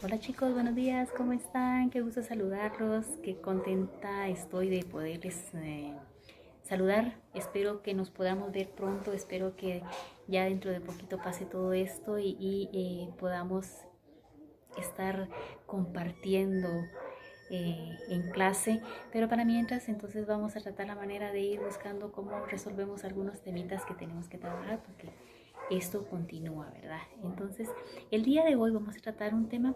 Hola chicos, buenos días, ¿cómo están? Qué gusto saludarlos, qué contenta estoy de poderles saludar. Espero que nos podamos ver pronto, espero que ya dentro de poquito pase todo esto y podamos estar compartiendo en clase. Pero para mientras, entonces vamos a tratar la manera de ir buscando cómo resolvemos algunos temitas que tenemos que trabajar porque esto continúa, ¿verdad? Entonces, el día de hoy vamos a tratar un tema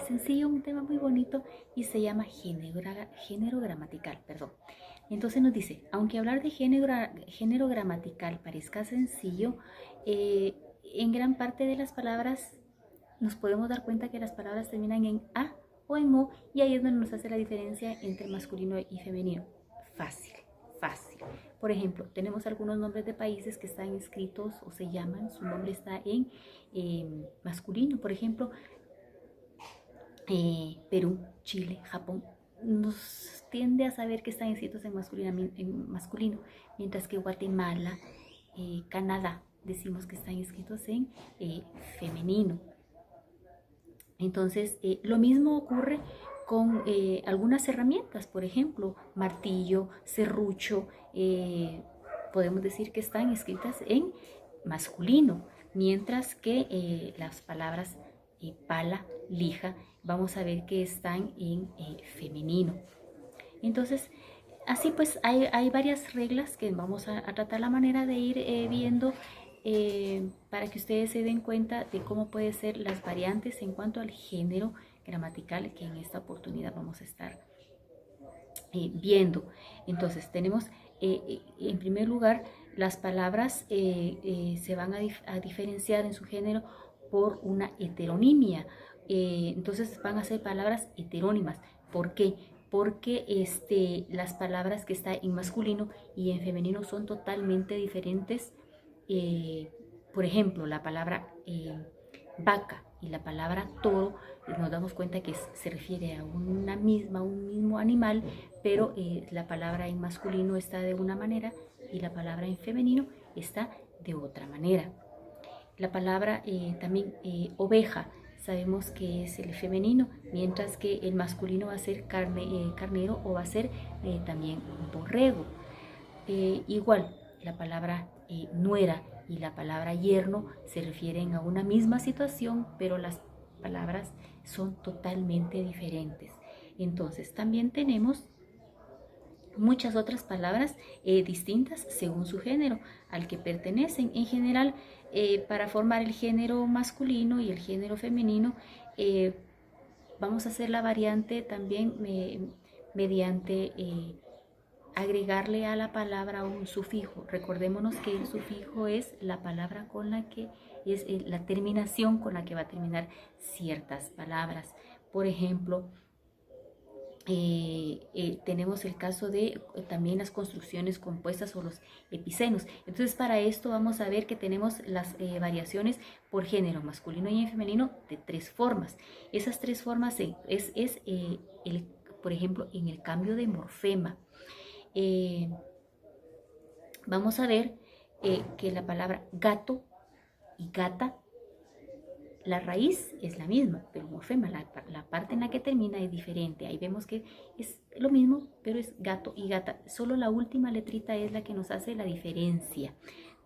sencillo, un tema muy bonito y se llama género gramatical, perdón. Entonces nos dice, aunque hablar de género gramatical parezca sencillo, en gran parte de las palabras nos podemos dar cuenta que las palabras terminan en A o en O y ahí es donde nos hace la diferencia entre masculino y femenino. Fácil, fácil. Por ejemplo, tenemos algunos nombres de países que están escritos o se llaman, su nombre está en masculino. Por ejemplo, Perú, Chile, Japón, nos tiende a saber que están escritos en masculino, mientras que Guatemala, Canadá, decimos que están escritos en femenino. Entonces, lo mismo ocurre con algunas herramientas, por ejemplo, martillo, serrucho, podemos decir que están escritas en masculino, mientras que las palabras pala, lija, vamos a ver que están en femenino. Entonces, así pues hay varias reglas que vamos a tratar la manera de ir viendo para que ustedes se den cuenta de cómo pueden ser las variantes en cuanto al género gramatical que en esta oportunidad vamos a estar viendo. Entonces tenemos en primer lugar las palabras se van a diferenciar en su género por una heteronimia. Entonces van a ser palabras heterónimas. ¿Por qué? Porque las palabras que están en masculino y en femenino son totalmente diferentes. eh, por ejemplo, la palabra vaca y la palabra toro, nos damos cuenta que se refiere a un mismo animal, pero la palabra en masculino está de una manera y la palabra en femenino está de otra manera. La palabra también oveja, sabemos que es el femenino, mientras que el masculino va a ser carnero o va a ser también borrego. Igual, la palabra nuera y la palabra yerno se refieren a una misma situación, pero las palabras son totalmente diferentes. Entonces, también tenemos muchas otras palabras distintas según su género al que pertenecen. En general, para formar el género masculino y el género femenino, eh, vamos a hacer la variante también mediante agregarle a la palabra un sufijo. Recordémonos que el sufijo es la palabra con la que es la terminación con la que va a terminar ciertas palabras. Por ejemplo, tenemos el caso de también las construcciones compuestas o los epicenos. Entonces, para esto vamos a ver que tenemos las variaciones por género masculino y femenino de tres formas. Esas tres formas por ejemplo, en el cambio de morfema. Eh, Vamos a ver que la palabra gato y gata, la raíz es la misma, pero morfema, la parte en la que termina es diferente. Ahí vemos que es lo mismo, pero es gato y gata. Solo la última letrita es la que nos hace la diferencia.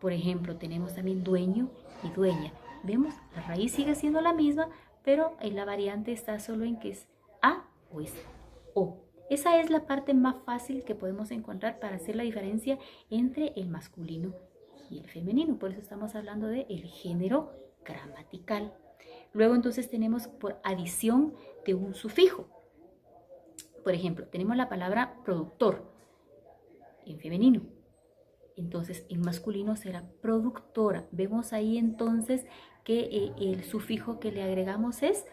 Por ejemplo, tenemos también dueño y dueña. Vemos, la raíz sigue siendo la misma, pero la variante está solo en que es A o es O. Esa es la parte más fácil que podemos encontrar para hacer la diferencia entre el masculino y el femenino. Por eso estamos hablando de el género gramatical. Luego entonces tenemos por adición de un sufijo. Por ejemplo, tenemos la palabra productor en femenino. Entonces en masculino será productora. Vemos ahí entonces que el sufijo que le agregamos es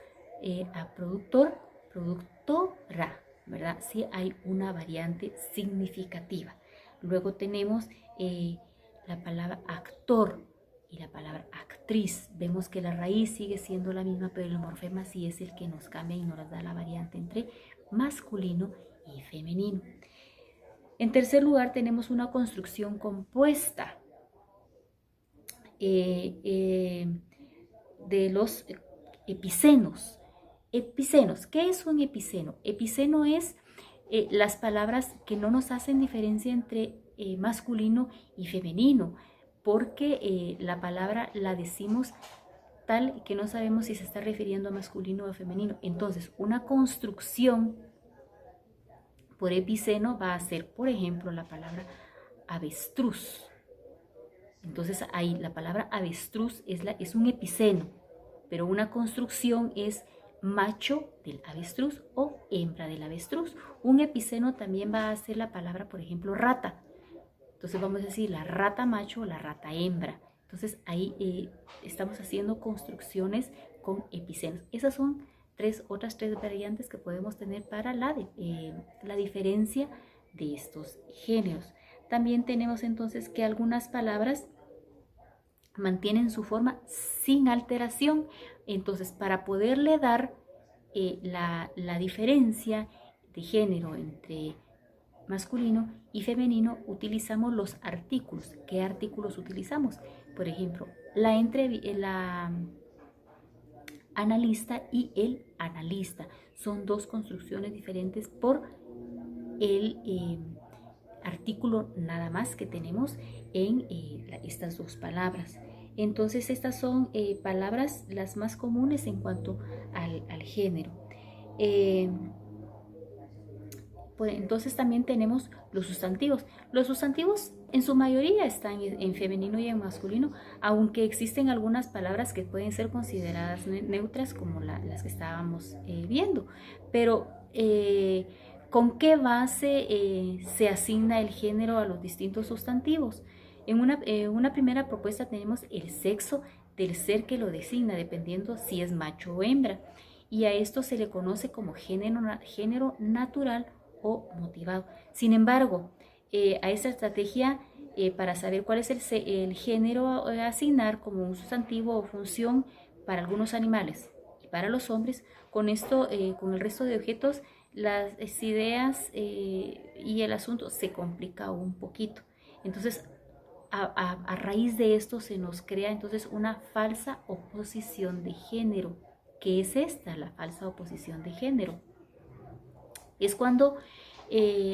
a productor, productora, ¿verdad? Sí hay una variante significativa. Luego tenemos la palabra actor y la palabra actriz. Vemos que la raíz sigue siendo la misma, pero el morfema sí es el que nos cambia y nos da la variante entre masculino y femenino. En tercer lugar, tenemos una construcción compuesta eh, eh, de los epicenos. Epicenos, ¿qué es un epiceno? Epiceno es las palabras que no nos hacen diferencia entre masculino y femenino, porque la palabra la decimos tal que no sabemos si se está refiriendo a masculino o a femenino. Entonces, una construcción por epiceno va a ser, por ejemplo, la palabra avestruz. Entonces, ahí la palabra avestruz es un epiceno, pero una construcción es macho del avestruz o hembra del avestruz. Un epiceno también va a ser la palabra, por ejemplo, rata. Entonces vamos a decir la rata macho o la rata hembra. Entonces ahí estamos haciendo construcciones con epicenos. Esas son otras tres variantes que podemos tener para la diferencia de estos géneros. También tenemos entonces que algunas palabras mantienen su forma sin alteración. Entonces, para poderle dar la diferencia de género entre masculino y femenino, utilizamos los artículos. ¿Qué artículos utilizamos? Por ejemplo, la analista y el analista. Son dos construcciones diferentes por el artículo nada más que tenemos en estas dos palabras. Entonces estas son palabras las más comunes en cuanto al género. Pues entonces también tenemos los sustantivos. Los sustantivos en su mayoría están en femenino y en masculino, aunque existen algunas palabras que pueden ser consideradas neutras, como las que estábamos viendo. Pero ¿con qué base se asigna el género a los distintos sustantivos? En una primera propuesta tenemos el sexo del ser que lo designa, dependiendo si es macho o hembra. Y a esto se le conoce como género natural o motivado. Sin embargo, a esta estrategia para saber cuál es el género a asignar como un sustantivo o función para algunos animales y para los hombres, con esto, con el resto de objetos, las ideas y el asunto se complica un poquito. Entonces, a raíz de esto se nos crea entonces una falsa oposición de género. ¿Qué es esta, la falsa oposición de género? Es cuando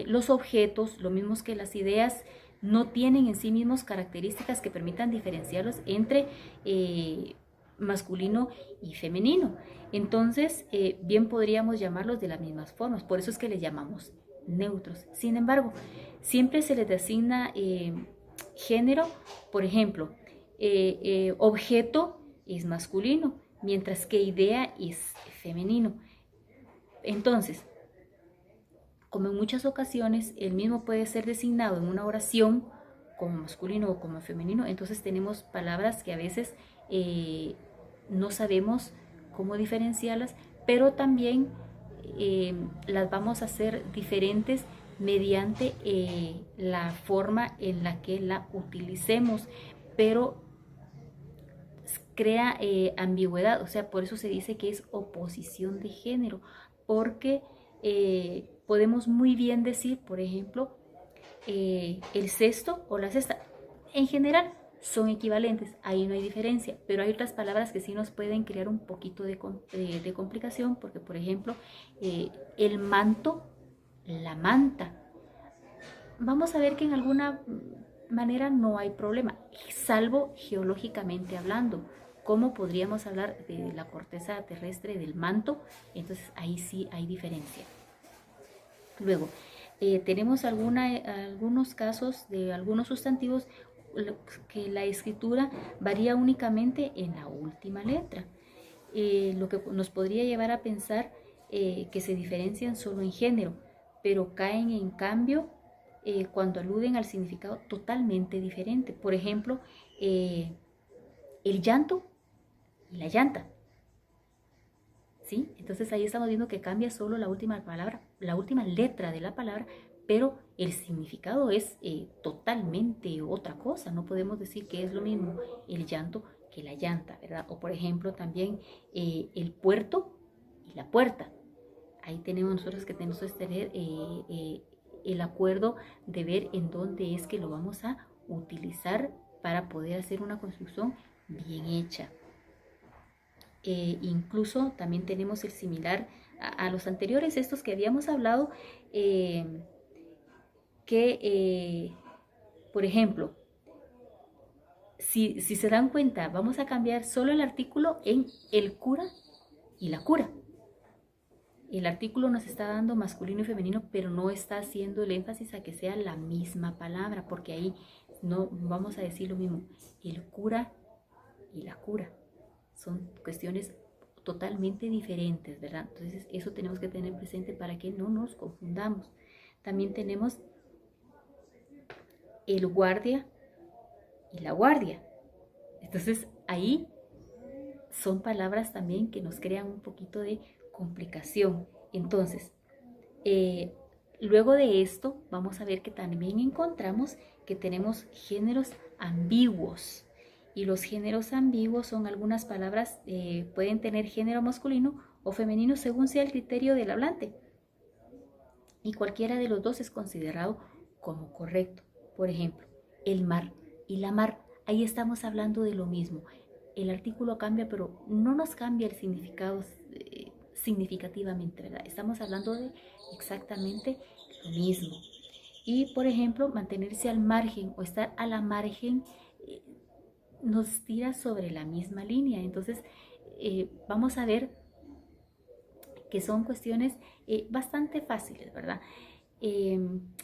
los objetos, lo mismo que las ideas, no tienen en sí mismos características que permitan diferenciarlos entre masculino y femenino. Entonces, bien podríamos llamarlos de las mismas formas, por eso es que les llamamos neutros. Sin embargo, siempre se les designa género, por ejemplo, objeto es masculino, mientras que idea es femenino. Entonces, como en muchas ocasiones el mismo puede ser designado en una oración como masculino o como femenino, entonces tenemos palabras que a veces no sabemos cómo diferenciarlas, pero también las vamos a hacer diferentes mediante la forma en la que la utilicemos, pero crea ambigüedad, o sea, por eso se dice que es oposición de género, porque podemos muy bien decir, por ejemplo, el cesto o la cesta. En general son equivalentes, ahí no hay diferencia, pero hay otras palabras que sí nos pueden crear un poquito de complicación, porque por ejemplo, el manto, la manta. Vamos a ver que en alguna manera no hay problema, salvo geológicamente hablando. ¿Cómo podríamos hablar de la corteza terrestre del manto? Entonces ahí sí hay diferencia. Luego, tenemos algunos casos de algunos sustantivos que la escritura varía únicamente en la última letra, lo que nos podría llevar a pensar que se diferencian solo en género, pero caen en cambio cuando aluden al significado totalmente diferente. Por ejemplo, el llanto y la llanta. ¿Sí? Entonces ahí estamos viendo que cambia solo la última palabra, la última letra de la palabra, pero el significado es totalmente otra cosa. No podemos decir que es lo mismo el llanto que la llanta, ¿verdad? O por ejemplo también el puerto y la puerta. Ahí tenemos nosotros que tenemos que tener el acuerdo de ver en dónde es que lo vamos a utilizar para poder hacer una construcción bien hecha. Incluso también tenemos el similar a los anteriores, estos que habíamos hablado, por ejemplo, si se dan cuenta, vamos a cambiar solo el artículo en el cura y la cura. El artículo nos está dando masculino y femenino, pero no está haciendo el énfasis a que sea la misma palabra, porque ahí no vamos a decir lo mismo. El cura y la cura son cuestiones totalmente diferentes, ¿verdad? Entonces eso tenemos que tener presente para que no nos confundamos. También tenemos el guardia y la guardia. Entonces ahí son palabras también que nos crean un poquito de complicación. Entonces, luego de esto vamos a ver que también encontramos que tenemos géneros ambiguos. Y los géneros ambiguos son algunas palabras, pueden tener género masculino o femenino según sea el criterio del hablante. Y cualquiera de los dos es considerado como correcto. Por ejemplo, el mar y la mar, ahí estamos hablando de lo mismo. El artículo cambia, pero no nos cambia el significado significativamente, ¿verdad? Estamos hablando de exactamente lo mismo. Y, por ejemplo, mantenerse al margen o estar a la margen nos tira sobre la misma línea. Entonces, vamos a ver que son cuestiones bastante fáciles, ¿verdad?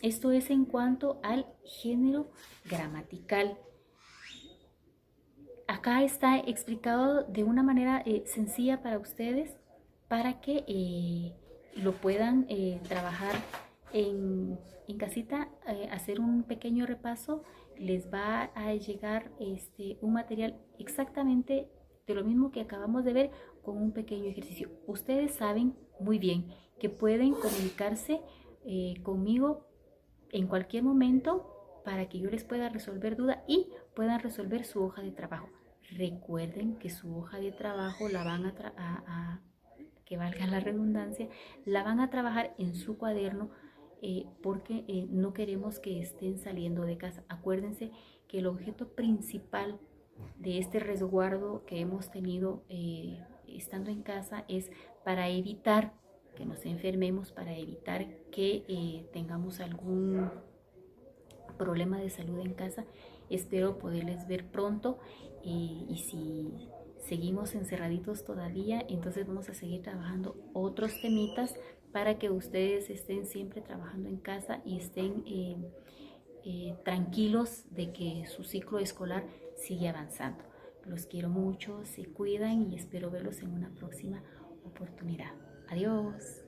Esto es en cuanto al género gramatical. Acá está explicado de una manera sencilla para ustedes, para que lo puedan trabajar en casita, hacer un pequeño repaso. Les va a llegar un material exactamente de lo mismo que acabamos de ver, con un pequeño ejercicio. Ustedes saben muy bien que pueden comunicarse conmigo en cualquier momento para que yo les pueda resolver dudas y puedan resolver su hoja de trabajo. Recuerden que su hoja de trabajo la van que valga la redundancia, la van a trabajar en su cuaderno, porque no queremos que estén saliendo de casa. Acuérdense que el objeto principal de este resguardo que hemos tenido estando en casa es para evitar que nos enfermemos, para evitar que tengamos algún problema de salud en casa. Espero poderles ver pronto, y si seguimos encerraditos todavía, entonces vamos a seguir trabajando otros temitas para que ustedes estén siempre trabajando en casa y estén tranquilos de que su ciclo escolar sigue avanzando. Los quiero mucho, se cuidan y espero verlos en una próxima oportunidad. Adiós.